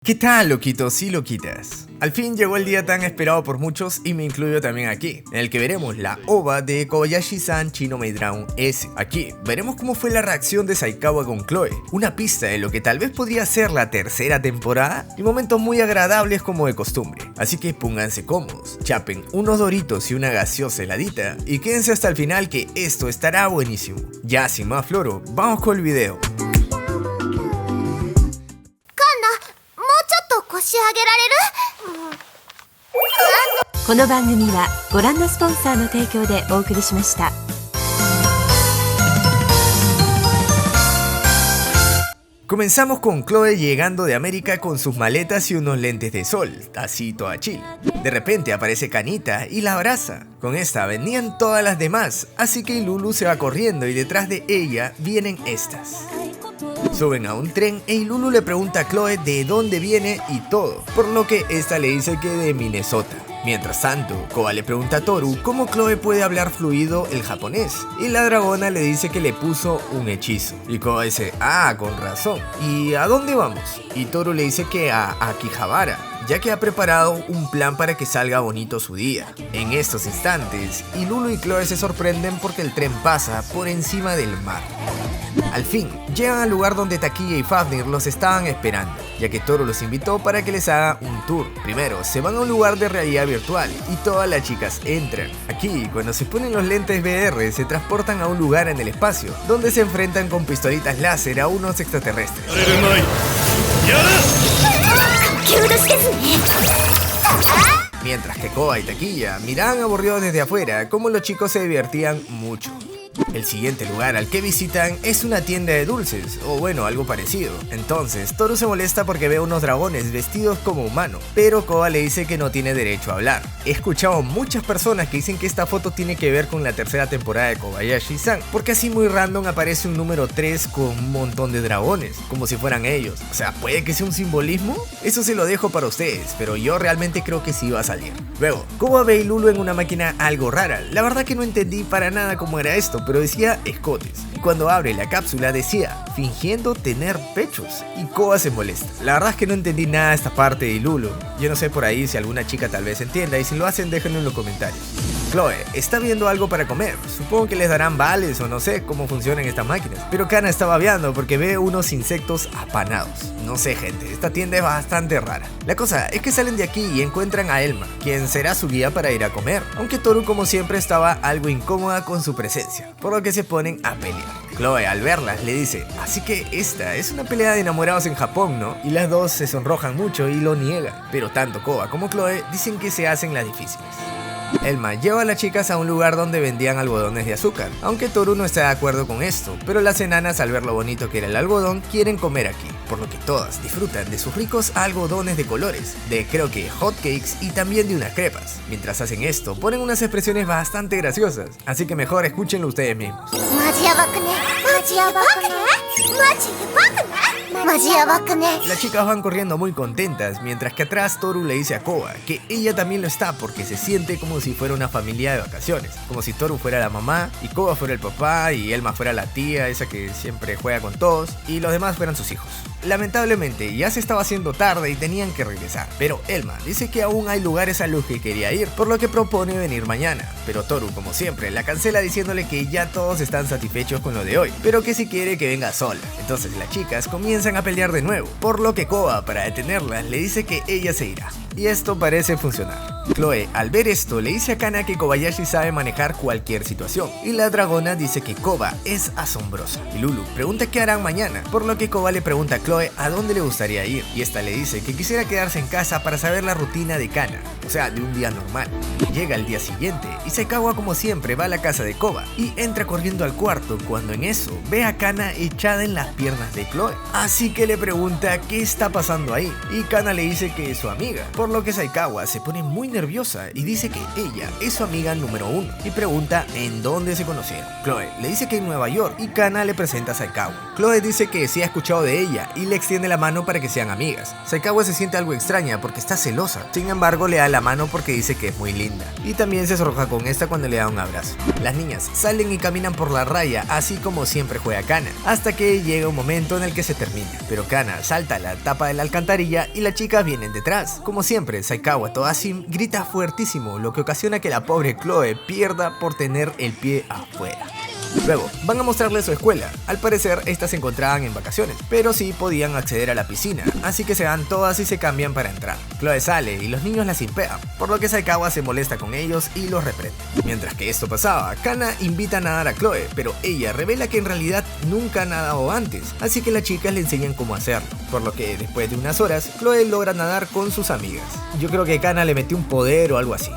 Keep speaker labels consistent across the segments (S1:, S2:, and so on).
S1: ¿Qué tal, loquitos y loquitas? Al fin llegó el día tan esperado por muchos y me incluyo también aquí, en el que veremos la OVA de Kobayashi-san Chino Maid Dragon S. Aquí veremos cómo fue la reacción de Saikawa con Chloe, una pista de lo que tal vez podría ser la tercera temporada y momentos muy agradables como de costumbre. Así que pónganse cómodos, chapen unos doritos y una gaseosa heladita y quédense hasta el final que esto estará buenísimo. Ya sin más floro, vamos con el video.
S2: この番組はご覧のスポンサーの提供でお送りしました。
S1: Comenzamos con Chloe llegando de América con sus maletas y unos lentes de sol, así toda chill. De repente aparece Kanita y la abraza. Con esta venían todas las demás, así que Lulu se va corriendo y detrás de ella vienen estas. Suben a un tren e Lulu le pregunta a Chloe de dónde viene y todo, por lo que esta le dice que de Minnesota. Mientras tanto, Koba le pregunta a Toru cómo Chloe puede hablar fluido el japonés y la dragona le dice que le puso un hechizo. Y Koba dice, ah, con razón. ¿Y a dónde vamos? Y Toru le dice que a Akihabara, ya que ha preparado un plan para que salga bonito su día. En estos instantes, Lulu y Chloe se sorprenden porque el tren pasa por encima del mar. Al fin, llegan al lugar donde Takiya y Fafnir los estaban esperando, ya que Toru los invitó para que les haga un tour. Primero, se van a un lugar de realidad virtual y todas las chicas entran. Aquí, cuando se ponen los lentes VR, se transportan a un lugar en el espacio, donde se enfrentan con pistolitas láser a unos extraterrestres. Mientras que Koba y Takiya miraban aburridos desde afuera, como los chicos se divertían mucho. El siguiente lugar al que visitan es una tienda de dulces, o bueno, algo parecido. Entonces, Toru se molesta porque ve unos dragones vestidos como humanos, pero Koba le dice que no tiene derecho a hablar. He escuchado muchas personas que dicen que esta foto tiene que ver con la tercera temporada de Kobayashi-san, porque así muy random aparece un número 3 con un montón de dragones, como si fueran ellos. O sea, ¿puede que sea un simbolismo? Eso se lo dejo para ustedes, pero yo realmente creo que sí va a salir. Luego, Koba ve a Lulu en una máquina algo rara. La verdad que no entendí para nada cómo era esto, pero decía escotes. Y cuando abre la cápsula decía, fingiendo tener pechos. Y Koba se molesta. La verdad es que no entendí nada de esta parte de Lulu. Yo no sé por ahí si alguna chica tal vez entienda, y si lo hacen déjenlo en los comentarios. Chloe está viendo algo para comer, supongo que les darán vales o no sé cómo funcionan estas máquinas. Pero Kana está babeando porque ve unos insectos apanados. No sé gente, esta tienda es bastante rara. La cosa es que salen de aquí y encuentran a Elma, quien será su guía para ir a comer. Aunque Toru como siempre estaba algo incómoda con su presencia, por lo que se ponen a pelear. Chloe al verlas le dice, así que esta es una pelea de enamorados en Japón, ¿no? Y las dos se sonrojan mucho y lo niegan. Pero tanto Koba como Chloe dicen que se hacen las difíciles. Elma lleva a las chicas a un lugar donde vendían algodones de azúcar, aunque Toru no está de acuerdo con esto, pero las enanas al ver lo bonito que era el algodón quieren comer aquí, por lo que todas disfrutan de sus ricos algodones de colores, de creo que hotcakes y también de unas crepas. Mientras hacen esto, ponen unas expresiones bastante graciosas, así que mejor escúchenlo ustedes mismos. Las chicas van corriendo muy contentas, mientras que atrás Toru le dice a Koba que ella también lo está porque se siente como si fuera una familia de vacaciones, como si Toru fuera la mamá y Koba fuera el papá y Elma fuera la tía, esa que siempre juega con todos, y los demás fueran sus hijos. Lamentablemente ya se estaba haciendo tarde y tenían que regresar, pero Elma dice que aún hay lugares a los que quería ir, por lo que propone venir mañana, pero Toru como siempre la cancela diciéndole que ya todos están satisfechos con lo de hoy, pero que si quiere que venga sola. Entonces las chicas comienzan a pelear de nuevo, por lo que Koba para detenerlas le dice que ella se irá, y esto parece funcionar. Chloe al ver esto le dice a Kana que Kobayashi sabe manejar cualquier situación, y la dragona dice que Koba es asombrosa, y Lulu pregunta qué harán mañana, por lo que Koba le pregunta a Chloe a dónde le gustaría ir, y esta le dice que quisiera quedarse en casa para saber la rutina de Kana, o sea, de un día normal. Llega el día siguiente y Saikawa como siempre va a la casa de Koba y entra corriendo al cuarto cuando en eso ve a Kana echada en las piernas de Chloe, así que le pregunta qué está pasando ahí, y Kana le dice que es su amiga, por lo que Saikawa se pone muy nerviosa y dice que ella es su amiga número 1 y pregunta en dónde se conocieron. Chloe le dice que en Nueva York y Kana le presenta a Saikawa. Chloe dice que sí ha escuchado de ella y le extiende la mano para que sean amigas. Saikawa se siente algo extraña porque está celosa, sin embargo le da la mano porque dice que es muy linda y también se sonroja con esta cuando le da un abrazo. Las niñas salen y caminan por la raya así como siempre juega Kana, hasta que llega un momento en el que se termina, pero Kana salta a la tapa de la alcantarilla y las chicas vienen detrás. Como siempre, Saikawa Toasim grita fuertísimo, lo que ocasiona que la pobre Chloe pierda por tener el pie afuera. Luego, van a mostrarle su escuela. Al parecer, estas se encontraban en vacaciones, pero sí podían acceder a la piscina, así que se van todas y se cambian para entrar. Chloe sale y los niños la simpean, por lo que Saikawa se molesta con ellos y los reprende. Mientras que esto pasaba, Kana invita a nadar a Chloe, pero ella revela que en realidad nunca ha nadado antes, así que las chicas le enseñan cómo hacerlo, por lo que después de unas horas, Chloe logra nadar con sus amigas. Yo creo que Kana le metió un poder o algo así.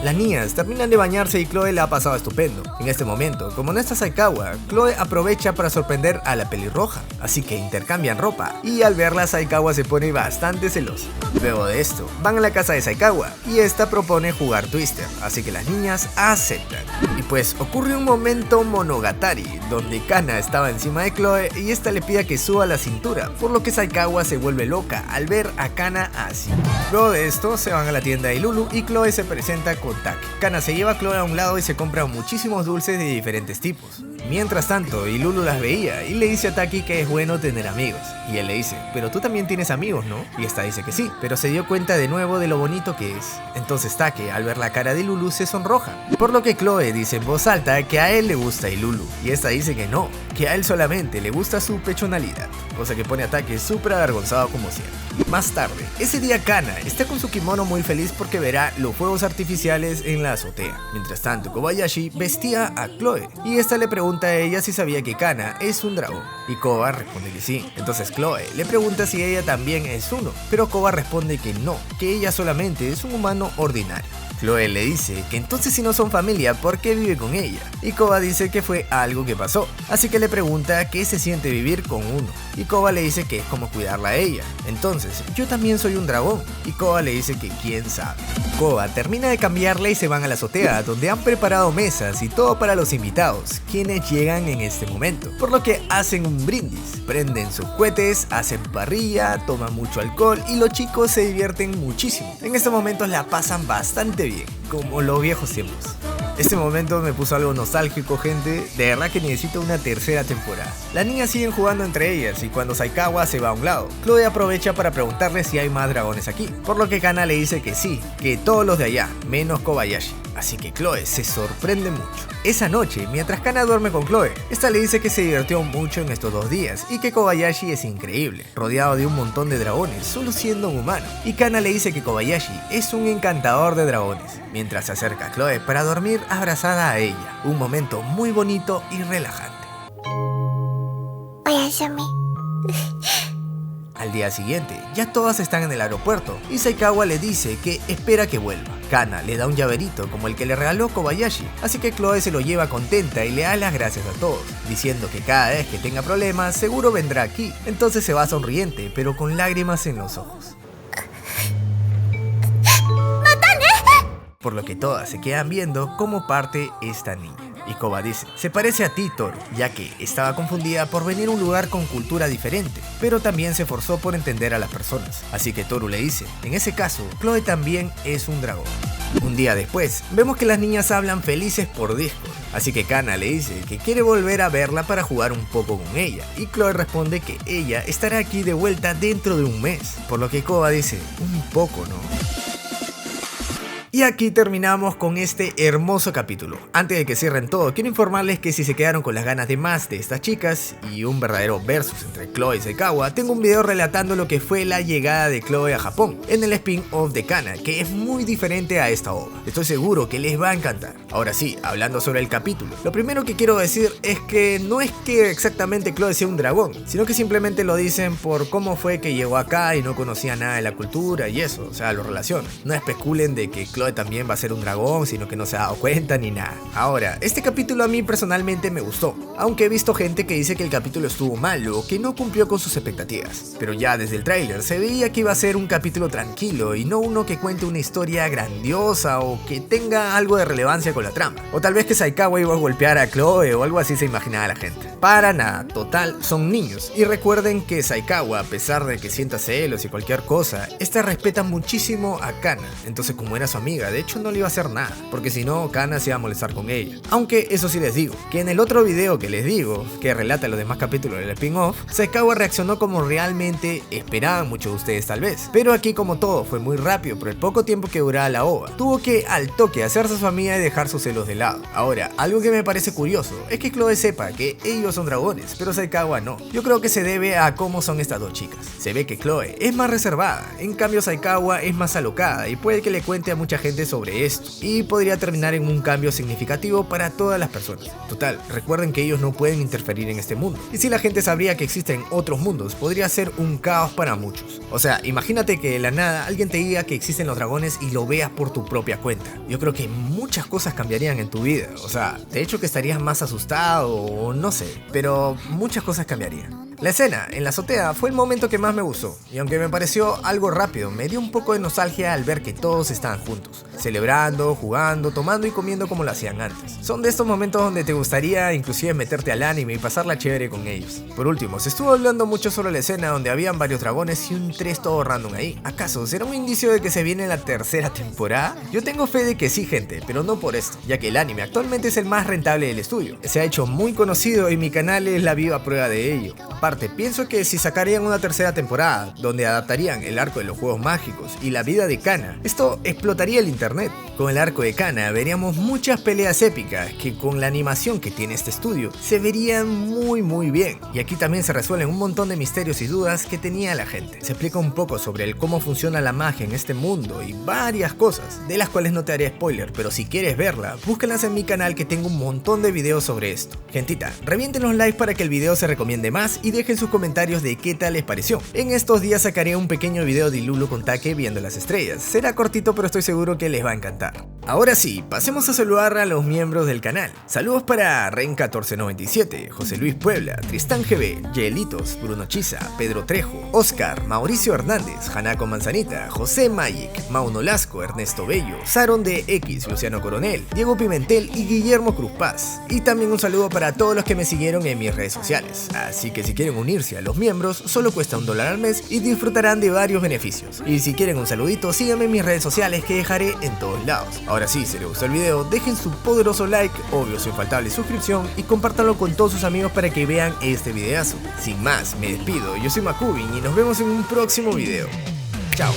S1: Las niñas terminan de bañarse y Chloe la ha pasado estupendo. En este momento, como no está Saikawa, Chloe aprovecha para sorprender a la pelirroja, así que intercambian ropa y al verla Saikawa se pone bastante celosa. Luego de esto, van a la casa de Saikawa y esta propone jugar Twister, así que las niñas aceptan. Y pues ocurre un momento monogatari, donde Kana estaba encima de Chloe y esta le pide que suba la cintura, por lo que Saikawa se vuelve loca al ver a Kana así. Luego de esto, se van a la tienda de Lulu y Chloe se presenta con Taki. Kana se lleva a Chloe a un lado y se compra muchísimos dulces de diferentes tipos. Mientras tanto, Lulu las veía y le dice a Taki que es bueno tener amigos. Y él le dice, pero tú también tienes amigos, ¿no? Y esta dice que sí, pero se dio cuenta de nuevo de lo bonito que es. Entonces Taki, al ver la cara de Lulu, se sonroja. Por lo que Chloe dice en voz alta que a él le gusta Lulu. Y esta dice que no, que a él solamente le gusta su pechonalidad. Cosa que pone a Taki súper avergonzado como siempre. Más tarde, ese día Kana está con su kimono muy feliz porque verá los fuegos artificiales en la azotea. Mientras tanto, Kobayashi vestía a Chloe y esta le pregunta a ella si sabía que Kana es un dragón. Y Koba responde que sí. Entonces Chloe le pregunta si ella también es uno, pero Koba responde que no, que ella solamente es un humano ordinario. Chloe le dice que entonces si no son familia, ¿por qué vive con ella? Y Koba dice que fue algo que pasó, así que le pregunta qué se siente vivir con uno. Y Koba le dice que es como cuidarla a ella. Entonces, yo también soy un dragón. Y Koba le dice que quién sabe. Koba termina de cambiarle y se van a la azotea, donde han preparado mesas y todo para los invitados, quienes llegan en este momento. Por lo que hacen un brindis, prenden sus cohetes, hacen parrilla, toman mucho alcohol y los chicos se divierten muchísimo. En este momento la pasan bastante bien, como los viejos tiempos. Este momento me puso algo nostálgico, gente. De verdad que necesito una tercera temporada. Las niñas siguen jugando entre ellas y cuando Saikawa se va a un lado, Chloe aprovecha para preguntarle si hay más dragones aquí. Por lo que Kana le dice que sí, que todos los de allá, menos Kobayashi. Así que Chloe se sorprende mucho. Esa noche, mientras Kana duerme con Chloe, esta le dice que se divirtió mucho en estos 2 días y que Kobayashi es increíble, rodeado de un montón de dragones, solo siendo un humano. Y Kana le dice que Kobayashi es un encantador de dragones, mientras se acerca a Chloe para dormir abrazada a ella. Un momento muy bonito y relajante. Al día siguiente, ya todas están en el aeropuerto y Saikawa le dice que espera que vuelva. Kana le da un llaverito como el que le regaló Kobayashi, así que Chloe se lo lleva contenta y le da las gracias a todos, diciendo que cada vez que tenga problemas seguro vendrá aquí. Entonces se va sonriente, pero con lágrimas en los ojos. Por lo que todas se quedan viendo cómo parte esta niña. Y Koba dice, se parece a ti, Toru, ya que estaba confundida por venir a un lugar con cultura diferente, pero también se esforzó por entender a las personas. Así que Toru le dice, en ese caso, Chloe también es un dragón. Un día después, vemos que las niñas hablan felices por Discord, así que Kana le dice que quiere volver a verla para jugar un poco con ella, y Chloe responde que ella estará aquí de vuelta dentro de un mes, por lo que Koba dice, un poco, ¿no? Y aquí terminamos con este hermoso capítulo. Antes de que cierren todo, quiero informarles que si se quedaron con las ganas de más de estas chicas y un verdadero versus entre Chloe y Saikawa, tengo un video relatando lo que fue la llegada de Chloe a Japón en el spin-off de Kana, que es muy diferente a esta obra. Estoy seguro que les va a encantar. Ahora sí, hablando sobre el capítulo, lo primero que quiero decir es que no es que exactamente Chloe sea un dragón, sino que simplemente lo dicen por cómo fue que llegó acá y no conocía nada de la cultura y eso, o sea, lo relacionan. No especulen de que Chloe Chloe también va a ser un dragón, sino que no se ha dado cuenta ni nada. Ahora, este capítulo a mí personalmente me gustó, aunque he visto gente que dice que el capítulo estuvo malo o que no cumplió con sus expectativas. Pero ya desde el tráiler se veía que iba a ser un capítulo tranquilo y no uno que cuente una historia grandiosa o que tenga algo de relevancia con la trama. O tal vez que Saikawa iba a golpear a Chloe o algo así se imaginaba la gente. Para nada, total, son niños. Y recuerden que Saikawa, a pesar de que sienta celos y cualquier cosa, esta respeta muchísimo a Kana. Entonces, como era su amiga, de hecho no le iba a hacer nada, porque si no, Kana se iba a molestar con ella. Aunque eso sí les digo, que en el otro video que les digo, que relata los demás capítulos del spin-off, Saikawa reaccionó como realmente esperaban muchos de ustedes tal vez. Pero aquí, como todo, fue muy rápido por el poco tiempo que duraba la OVA. Tuvo que al toque hacerse su amiga y dejar sus celos de lado. Ahora, algo que me parece curioso es que Chloe sepa que ellos son dragones, pero Saikawa no. Yo creo que se debe a cómo son estas dos chicas. Se ve que Chloe es más reservada, en cambio Saikawa es más alocada y puede que le cuente a mucha gente sobre esto, y podría terminar en un cambio significativo para todas las personas. Total, recuerden que ellos no pueden interferir en este mundo, y si la gente sabría que existen otros mundos, podría ser un caos para muchos. O sea, imagínate que de la nada alguien te diga que existen los dragones y lo veas por tu propia cuenta. Yo creo que muchas cosas cambiarían en tu vida, o sea, de hecho que estarías más asustado o no sé, pero muchas cosas cambiarían. La escena en la azotea fue el momento que más me gustó, y aunque me pareció algo rápido, me dio un poco de nostalgia al ver que todos estaban juntos, celebrando, jugando, tomando y comiendo como lo hacían antes. Son de estos momentos donde te gustaría inclusive meterte al anime y pasarla chévere con ellos. Por último, se estuvo hablando mucho sobre la escena donde habían varios dragones y un 3 todo random ahí. ¿Acaso será un indicio de que se viene la tercera temporada? Yo tengo fe de que sí, gente, pero no por esto, ya que el anime actualmente es el más rentable del estudio. Se ha hecho muy conocido y mi canal es la viva prueba de ello. Aparte, pienso que si sacarían una tercera temporada, donde adaptarían el arco de los juegos mágicos y la vida de Kana, esto explotaría el internet. Con el arco de Kana veríamos muchas peleas épicas que con la animación que tiene este estudio se verían muy bien. Y aquí también se resuelven un montón de misterios y dudas que tenía la gente. Se explica un poco sobre el cómo funciona la magia en este mundo y varias cosas, de las cuales no te haré spoiler, pero si quieres verla, búscalas en mi canal que tengo un montón de videos sobre esto. Gentita, revienten los likes para que el video se recomiende más y dejen sus comentarios de qué tal les pareció. En estos días sacaré un pequeño video de Lulu con Take viendo las estrellas. Será cortito, pero estoy seguro que les va a encantar. Ahora sí, pasemos a saludar a los miembros del canal. Saludos para Ren1497, José Luis Puebla, Tristán GB, Yelitos, Bruno Chiza, Pedro Trejo, Oscar, Mauricio Hernández, Hanako Manzanita, José Magic, Mauno Lasco, Ernesto Bello, Saron de X, Luciano Coronel, Diego Pimentel y Guillermo Cruz Paz. Y también un saludo para todos los que me siguieron en mis redes sociales. Así que si quieren unirse a los miembros, solo cuesta $1 al mes y disfrutarán de varios beneficios. Y si quieren un saludito, síganme en mis redes sociales que dejaré en todos lados. Ahora sí, si les gustó el video, dejen su poderoso like, obvio su infaltable suscripción y compártanlo con todos sus amigos para que vean este videazo. Sin más, me despido, yo soy Makubin y nos vemos en un próximo video. Chao.